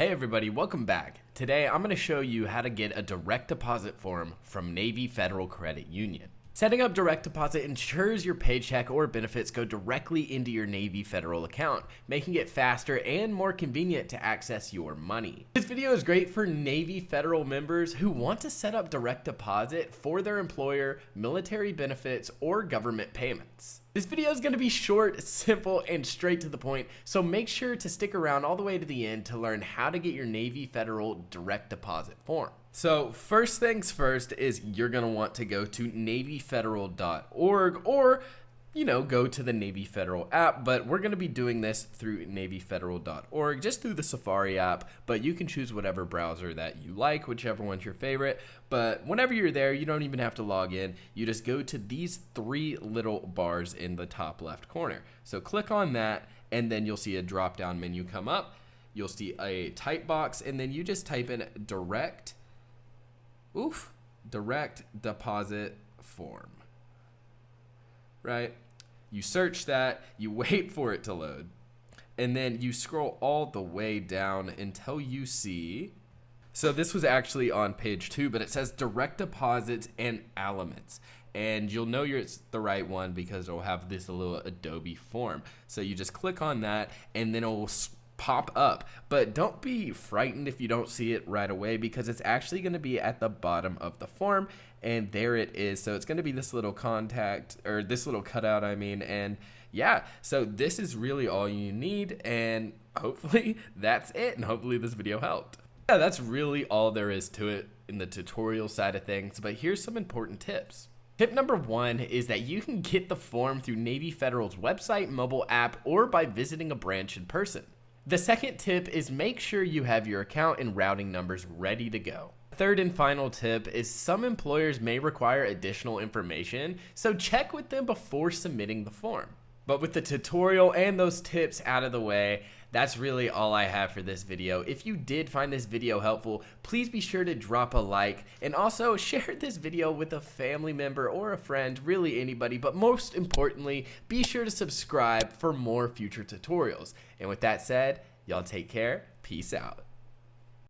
Hey everybody, welcome back. Today I'm going to show you how to get a direct deposit form from Navy Federal Credit Union. Setting up direct deposit ensures your paycheck or benefits go directly into your Navy Federal account, making it faster and more convenient to access your money. This video is great for Navy Federal members who want to set up direct deposit for their employer, military benefits, or government payments. This video is going to be short, simple, and straight to the point, so make sure to stick around all the way to the end to learn how to get your Navy Federal direct deposit form. So first things first is you're going to want to go to NavyFederal.org or go to the Navy Federal app, but we're going to be doing this through NavyFederal.org, just through the Safari app, but you can choose whatever browser that you like, whichever one's your favorite. But whenever you're there, you don't even have to log in. You just go to these three little bars in the top left corner. So click on that, and then you'll see a drop-down menu come up. You'll see a type box, and then you just type in direct deposit form. Right? You search that, you wait for it to load, and then you scroll all the way down until you see, so this was actually on page 2, but it says direct deposits and elements. And you'll know it's the right one because it'll have this little Adobe form. So you just click on that and then it'll pop up, but don't be frightened if you don't see it right away because it's actually going to be at the bottom of the form, and there it is. So it's going to be this little this little cutout, and yeah, so this is really all you need, and hopefully that's it, and hopefully this video helped. Yeah, that's really all there is to it in the tutorial side of things, but here's some important tips. Tip number 1 is that you can get the form through Navy Federal's website, mobile app, or by visiting a branch in person. The second tip is make sure you have your account and routing numbers ready to go. Third and final tip is some employers may require additional information, so check with them before submitting the form. But with the tutorial and those tips out of the way, that's really all I have for this video. If you did find this video helpful, please be sure to drop a like and also share this video with a family member or a friend, really anybody, but most importantly, be sure to subscribe for more future tutorials. And with that said, y'all take care, peace out.